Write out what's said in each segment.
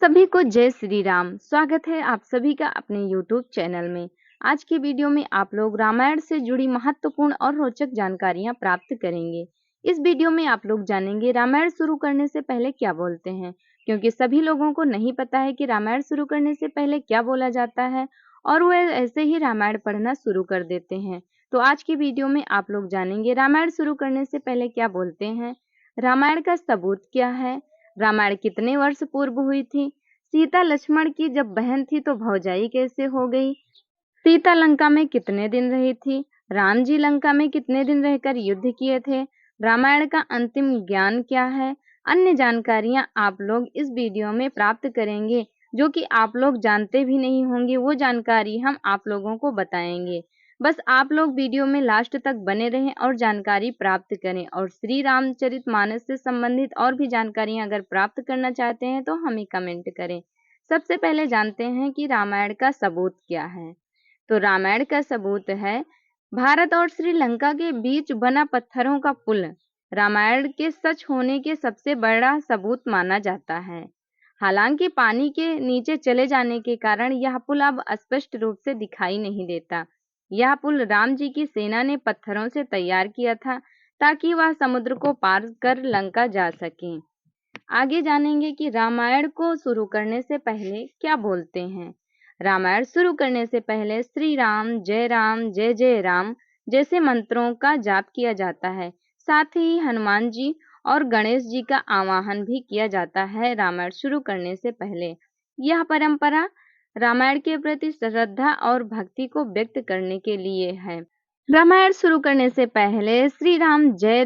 सभी को जय श्री राम। स्वागत है आप सभी का अपने YouTube चैनल में। आज की वीडियो में आप लोग रामायण से जुड़ी महत्वपूर्ण और रोचक जानकारियां प्राप्त करेंगे। इस वीडियो में आप लोग जानेंगे रामायण शुरू करने से पहले क्या बोलते हैं, क्योंकि सभी लोगों को नहीं पता है कि रामायण शुरू करने से पहले क्या बोला जाता है और वे ऐसे ही रामायण पढ़ना शुरू कर देते हैं। तो आज की वीडियो में आप लोग जानेंगे रामायण शुरू करने से पहले क्या बोलते हैं, रामायण का सबूत क्या है, रामायण कितने वर्ष पूर्व हुई थी, सीता लक्ष्मण की जब बहन थी तो भौजाई कैसे हो गई, सीता लंका में कितने दिन रही थी, राम जी लंका में कितने दिन रहकर युद्ध किए थे, रामायण का अंतिम ज्ञान क्या है। अन्य जानकारियां आप लोग इस वीडियो में प्राप्त करेंगे जो कि आप लोग जानते भी नहीं होंगे। वो जानकारी हम आप लोगों को बताएंगे। बस आप लोग वीडियो में लास्ट तक बने रहें और जानकारी प्राप्त करें। और श्री रामचरितमानस से संबंधित और भी जानकारियां अगर प्राप्त करना चाहते हैं तो हमें कमेंट करें। सबसे पहले जानते हैं कि रामायण का सबूत क्या है। तो रामायण का सबूत है भारत और श्रीलंका के बीच बना पत्थरों का पुल रामायण के सच होने के सबसे बड़ा सबूत माना जाता है। हालांकि पानी के नीचे चले जाने के कारण यह पुल अब स्पष्ट रूप से दिखाई नहीं देता। यह पुल राम जी की सेना ने पत्थरों से तैयार किया था ताकि वह समुद्र को पार कर लंका जा सके। आगे जानेंगे कि रामायण को शुरू करने से पहले क्या बोलते हैं। रामायण शुरू करने से पहले श्री राम, जय जय राम जैसे मंत्रों का जाप किया जाता है। साथ ही हनुमान जी और गणेश जी का आवाहन भी किया जाता है रामायण शुरू करने से पहले। यह परंपरा रामायण के प्रति श्रद्धा और भक्ति को व्यक्त करने के लिए है। रामायण शुरू करने से पहले श्री राम, जय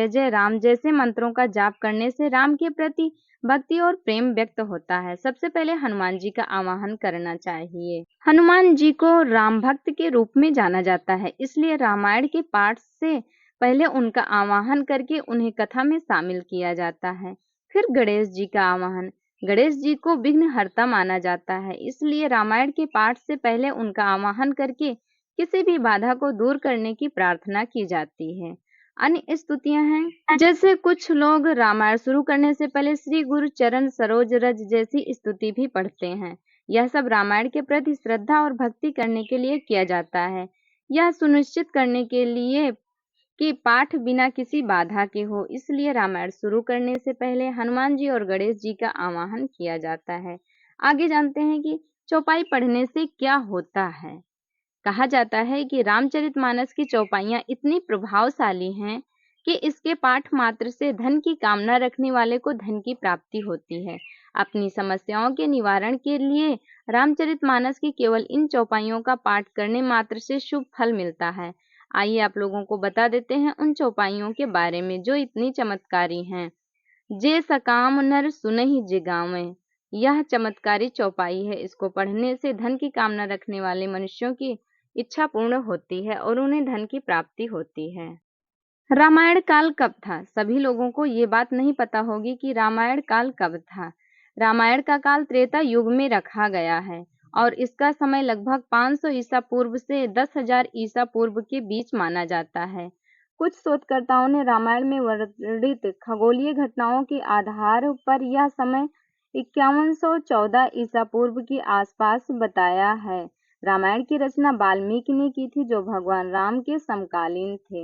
जय राम जैसे मंत्रों का जाप करने से राम के प्रति भक्ति और प्रेम व्यक्त होता है। सबसे पहले हनुमान जी का आवाहन करना चाहिए। हनुमान जी को राम भक्त के रूप में जाना जाता है, इसलिए रामायण के पाठ से पहले उनका आवाहन करके उन्हें कथा में शामिल किया जाता है। फिर गणेश जी का आवाहन, गणेश जी को विघ्नहर्ता माना जाता है, इसलिए रामायण के पाठ से पहले उनका आवाहन करके किसी भी बाधा को दूर करने की प्रार्थना की जाती है। अन्य स्तुतियां हैं, जैसे कुछ लोग रामायण शुरू करने से पहले श्री गुरु चरण सरोज रज जैसी स्तुति भी पढ़ते हैं। यह सब रामायण के प्रति श्रद्धा और भक्ति करने के लिए किया जाता है। यह सुनिश्चित करने के लिए कि पाठ बिना किसी बाधा के हो, इसलिए रामायण शुरू करने से पहले हनुमान जी और गणेश जी का आवाहन किया जाता है। आगे जानते हैं कि चौपाई पढ़ने से क्या होता है। कहा जाता है कि रामचरितमानस की चौपाइयां इतनी प्रभावशाली हैं कि इसके पाठ मात्र से धन की कामना रखने वाले को धन की प्राप्ति होती है। अपनी समस्याओं के निवारण के लिए रामचरितमानस की केवल इन चौपाइयों का पाठ करने मात्र से शुभ फल मिलता है। आइए आप लोगों को बता देते हैं उन चौपाइयों के बारे में जो इतनी चमत्कारी हैं। जे सकाम नर सुनहि जे गावें, यह चमत्कारी चौपाई है। इसको पढ़ने से धन की कामना रखने वाले मनुष्यों की इच्छा पूर्ण होती है और उन्हें धन की प्राप्ति होती है। रामायण काल कब था? सभी लोगों को ये बात नहीं पता होगी कि रामायण काल कब था। रामायण का काल त्रेता युग में रखा गया है और इसका समय लगभग 500 ईसा पूर्व से 10,000 ईसा पूर्व के बीच माना जाता है। कुछ शोधकर्ताओं ने रामायण में वर्णित खगोलीय घटनाओं के आधार पर यह समय 5114 ईसा पूर्व के आसपास बताया है। रामायण की रचना वाल्मीकि ने की थी, जो भगवान राम के समकालीन थे।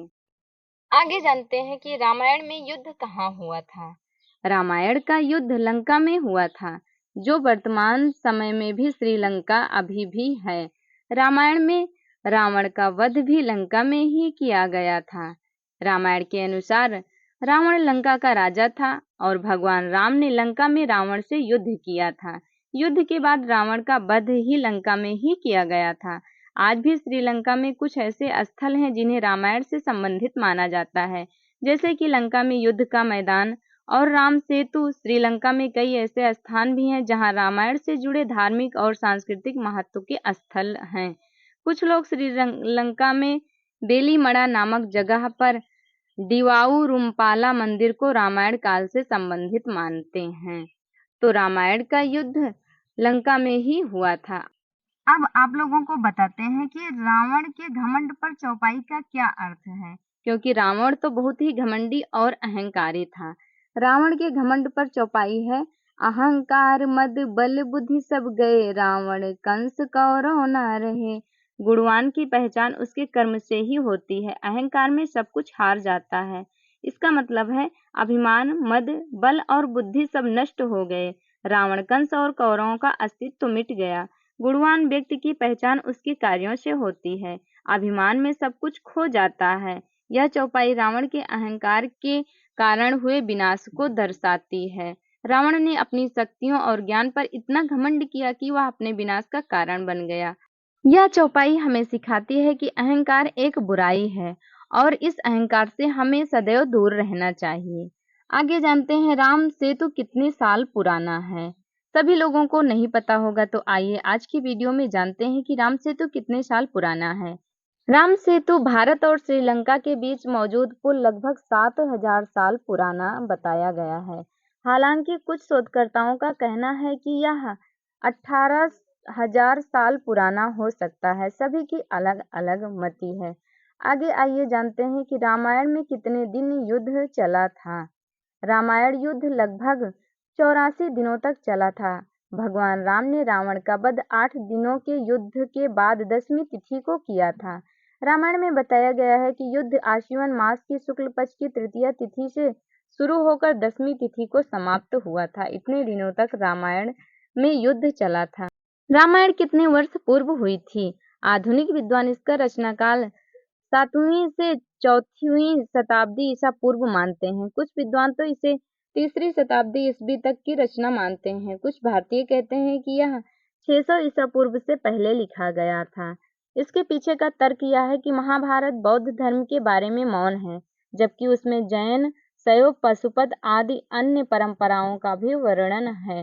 आगे जानते हैं कि रामायण में युद्ध कहाँ हुआ था। रामायण का युद्ध लंका में हुआ था, जो वर्तमान समय में भी श्रीलंका अभी भी है। रामायण में रावण का वध भी लंका में ही किया गया था। रामायण के अनुसार रावण लंका का राजा था और भगवान राम ने लंका में रावण से युद्ध किया था। युद्ध के बाद रावण का वध ही लंका में ही किया गया था। आज भी श्रीलंका में कुछ ऐसे स्थल हैं जिन्हें रामायण से संबंधित माना जाता है, जैसे कि लंका में युद्ध का मैदान और राम सेतु। श्रीलंका में कई ऐसे स्थान भी हैं जहां रामायण से जुड़े धार्मिक और सांस्कृतिक महत्व के स्थल हैं। कुछ लोग श्रीलंका में बेलीमड़ा नामक जगह पर दिवाऊरुम्पाला मंदिर को रामायण काल से संबंधित मानते हैं। तो रामायण का युद्ध लंका में ही हुआ था। अब आप लोगों को बताते हैं कि रावण के घमंड पर चौपाई का क्या अर्थ है, क्योंकि रावण तो बहुत ही घमंडी और अहंकारी था। रावण के घमंड पर चौपाई है, अहंकार मद बल बुद्धि सब गए, रावण कंस कौरव न रहे। गुणवान की पहचान उसके कर्म से ही होती है। अहंकार में सब कुछ हार जाता है। इसका मतलब है अभिमान, मद, बल और बुद्धि सब नष्ट हो गए। रावण, कंस और कौरवों का अस्तित्व मिट गया। गुणवान व्यक्ति की पहचान उसके कार्यों से होती है। अभिमान में सब कुछ खो जाता है। यह चौपाई रावण के अहंकार के कारण हुए विनाश को दर्शाती है। रावण ने अपनी शक्तियों और ज्ञान पर इतना घमंड किया कि वह अपने विनाश का कारण बन गया। यह चौपाई हमें सिखाती है कि अहंकार एक बुराई है और इस अहंकार से हमें सदैव दूर रहना चाहिए। आगे जानते हैं राम सेतु कितने साल पुराना है। सभी लोगों को नहीं पता होगा, तो आइए आज की वीडियो में जानते हैं कि राम सेतु कितने साल पुराना है। राम सेतु भारत और श्रीलंका के बीच मौजूद पुल लगभग 7,000 साल पुराना बताया गया है। हालांकि कुछ शोधकर्ताओं का कहना है कि यह 18,000 साल पुराना हो सकता है। सभी की अलग अलग मति है। आगे आइए जानते हैं कि रामायण में कितने दिन युद्ध चला था। रामायण युद्ध लगभग 84 दिनों तक चला था। भगवान राम ने रावण का वध 8 दिनों के युद्ध के बाद 10वीं तिथि को किया था। रामायण में बताया गया है कि युद्ध आश्विन मास की शुक्ल पक्ष की तृतीया तिथि से शुरू होकर 10वीं तिथि को समाप्त हुआ था। इतने दिनों तक रामायण में युद्ध चला था। रामायण कितने वर्ष पूर्व हुई थी? आधुनिक विद्वान इसका रचनाकाल 7वीं से 4वीं शताब्दी ईसा पूर्व मानते हैं। कुछ विद्वान तो इसे 3री शताब्दी ईस्वी तक की रचना मानते हैं। कुछ भारतीय कहते हैं कि यह 600 ईसा पूर्व से पहले लिखा गया था। इसके पीछे का तर्क यह है कि महाभारत बौद्ध धर्म के बारे में मौन है, जबकि उसमें जैन, शैव, पशुपत आदि अन्य परंपराओं का भी वर्णन है।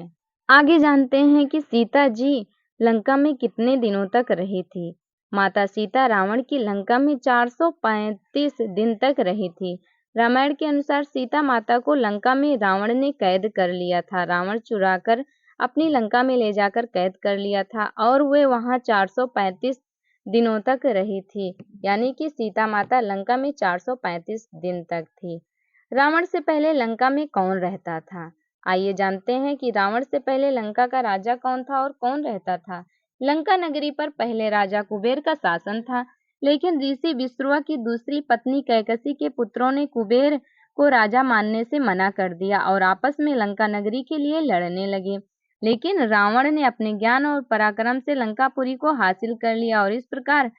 आगे जानते हैं कि सीता जी लंका में कितने दिनों तक रही थी। माता सीता रावण की लंका में 435 दिन तक रही थी। रामायण के अनुसार सीता माता को लंका में रावण ने कैद कर लिया था। रावण चुराकर अपनी लंका में ले जाकर कैद कर लिया था और वे वहां 435 दिनों तक रही थी। यानी कि सीता माता लंका में 435 दिन तक थी। रावण से पहले लंका में कौन रहता था? आइए जानते हैं कि रावण से पहले लंका का राजा कौन था और कौन रहता था। लंका नगरी पर पहले राजा कुबेर का शासन था, लेकिन ऋषि विश्रवा की दूसरी पत्नी कैकसी के पुत्रों ने कुबेर को राजा मानने से मना कर दिया और आपस में लंका नगरी के लिए लड़ने लगे। लेकिन रावण ने अपने ज्ञान और पराक्रम से लंकापुरी को हासिल कर लिया और इस प्रकार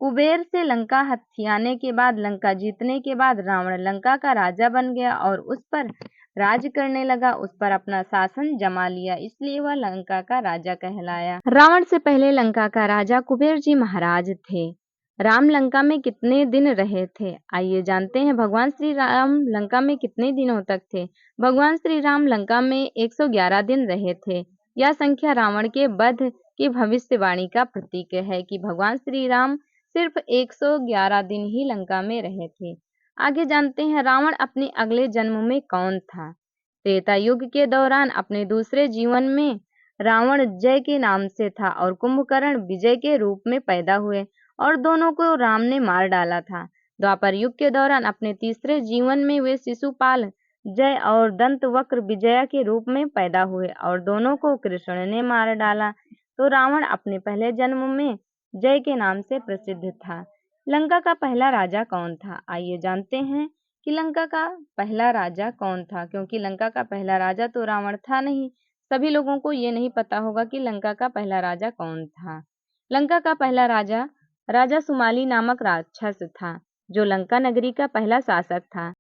कुबेर से लंका हथियाने के बाद, लंका जीतने के बाद रावण लंका का राजा बन गया और उस पर राज करने लगा, उस पर अपना शासन जमा लिया, इसलिए वह लंका का राजा कहलाया। रावण से पहले लंका का राजा कुबेर जी महाराज थे। राम लंका में कितने दिन रहे थे? आइए जानते हैं भगवान श्री राम लंका में कितने दिनों तक थे। भगवान श्री राम लंका में 111 दिन रहे थे। यह संख्या रावण के वध की भविष्यवाणी का प्रतीक है कि भगवान श्री राम सिर्फ 111 दिन ही लंका में रहे थे। आगे जानते हैं रावण अपने अगले जन्म में कौन था। त्रेता युग के दौरान अपने दूसरे जीवन में रावण जय के नाम से था और कुंभकर्ण विजय के रूप में पैदा हुए और दोनों को राम ने मार डाला था। द्वापर युग के दौरान अपने तीसरे जीवन में वे शिशुपाल जय और दंतवक्र विजया के रूप में पैदा हुए और दोनों को कृष्ण ने मार डाला। तो रावण अपने पहले जन्म में जय के नाम से प्रसिद्ध था। लंका का पहला राजा कौन था? आइए जानते हैं कि लंका का पहला राजा कौन था, क्योंकि लंका का पहला राजा तो रावण था नहीं। सभी लोगों को ये नहीं पता होगा कि लंका का पहला राजा कौन था। लंका का पहला राजा राजा सुमाली नामक राक्षस था, जो लंका नगरी का पहला शासक था।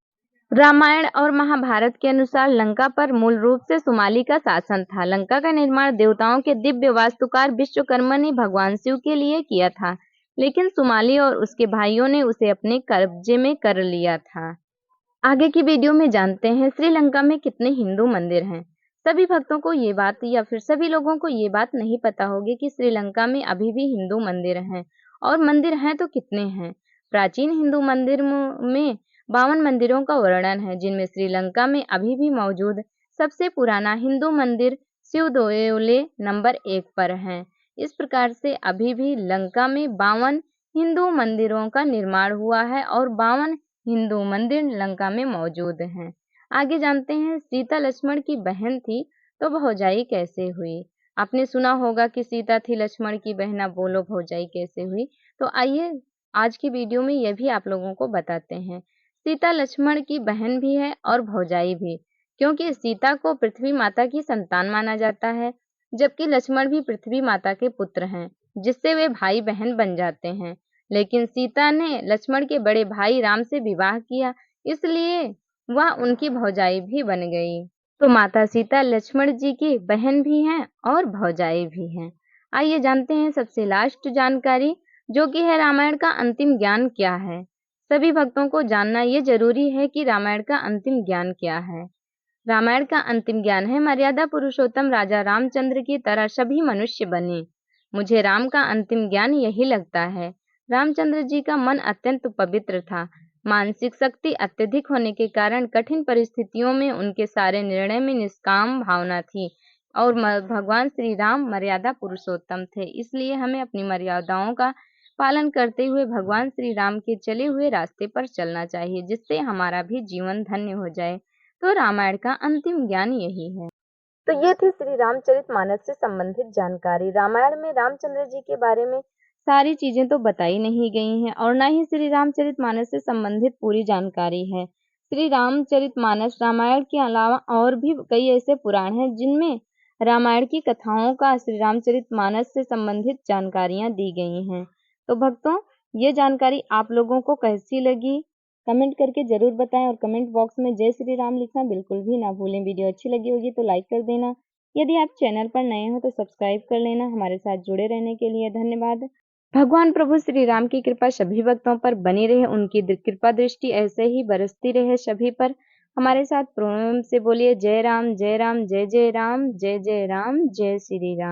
रामायण और महाभारत के अनुसार लंका पर मूल रूप से सुमाली का शासन था। लंका का निर्माण देवताओं के दिव्य वास्तुकार विश्वकर्मा ने भगवान शिव के लिए किया था, लेकिन सुमाली और उसके भाइयों ने उसे अपने कब्जे में कर लिया था। आगे की वीडियो में जानते हैं श्रीलंका में कितने हिंदू मंदिर हैं। सभी भक्तों को ये बात या फिर सभी लोगों को ये बात नहीं पता होगी कि श्रीलंका में अभी भी हिंदू मंदिर हैं, और मंदिर हैं तो कितने हैं। प्राचीन हिंदू मंदिर में 52 मंदिरों का वर्णन है, जिनमें श्रीलंका में अभी भी मौजूद सबसे पुराना हिंदू मंदिर शिवदोले नंबर 1 पर है। इस प्रकार से अभी भी लंका में 52 हिंदू मंदिरों का निर्माण हुआ है और 52 हिंदू मंदिर लंका में मौजूद हैं। आगे जानते हैं सीता लक्ष्मण की बहन थी, तो भौजाई कैसे हुई? आपने सुना होगा कि सीता थी लक्ष्मण की बहना, बोलो भौजाई कैसे हुई? तो आइए आज की वीडियो में ये भी आप लोगों को बताते हैं। सीता लक्ष्मण की बहन भी है और भौजाई भी, क्योंकि सीता को पृथ्वी माता की संतान माना जाता है, जबकि लक्ष्मण भी पृथ्वी माता के पुत्र हैं, जिससे वे भाई बहन बन जाते हैं। लेकिन सीता ने लक्ष्मण के बड़े भाई राम से विवाह किया, इसलिए वह उनकी भौजाई भी बन गई। तो माता सीता लक्ष्मण जी की बहन भी हैं और भौजाई भी हैं। आइए जानते हैं सबसे लास्ट जानकारी, जो कि है रामायण का अंतिम ज्ञान क्या है। सभी भक्तों को जानना ये जरूरी है कि रामायण का अंतिम ज्ञान क्या है। रामायण का अंतिम ज्ञान है, मर्यादा पुरुषोत्तम राजा रामचंद्र की तरह सभी मनुष्य बने। मुझे राम का अंतिम ज्ञान यही लगता है। रामचंद्र जी का मन अत्यंत पवित्र था। मानसिक शक्ति अत्यधिक होने के कारण कठिन परिस्थितियों में उनके सारे निर्णय में निष्काम भावना थी और भगवान श्री राम मर्यादा पुरुषोत्तम थे। इसलिए हमें अपनी मर्यादाओं का पालन करते हुए भगवान श्री राम के चले हुए रास्ते पर चलना चाहिए, जिससे हमारा भी जीवन धन्य हो जाए। तो रामायण का अंतिम ज्ञान यही है। तो ये थी श्री रामचरितमानस से संबंधित जानकारी। रामायण में रामचंद्र जी के बारे में सारी चीजें तो बताई नहीं गई हैं और ना ही श्री रामचरितमानस से संबंधित पूरी जानकारी है। श्री रामचरितमानस रामायण के अलावा और भी कई ऐसे पुराण हैं जिनमें रामायण की कथाओं का श्री रामचरितमानस से संबंधित जानकारियां दी गई हैं। तो भक्तों, ये जानकारी आप लोगों को कैसी लगी, कमेंट करके जरूर बताएं और कमेंट बॉक्स में जय श्री राम लिखना बिल्कुल भी ना भूलें। वीडियो अच्छी लगी होगी तो लाइक कर देना। यदि आप चैनल पर नए हो तो सब्सक्राइब कर लेना। हमारे साथ जुड़े रहने के लिए धन्यवाद। भगवान प्रभु श्री राम की कृपा सभी भक्तों पर बनी रहे, उनकी कृपा दृष्टि ऐसे ही बरसती रहे सभी पर। हमारे साथ प्रेम से बोलिए जय राम जय राम जय जय राम जय जय राम जय श्री राम।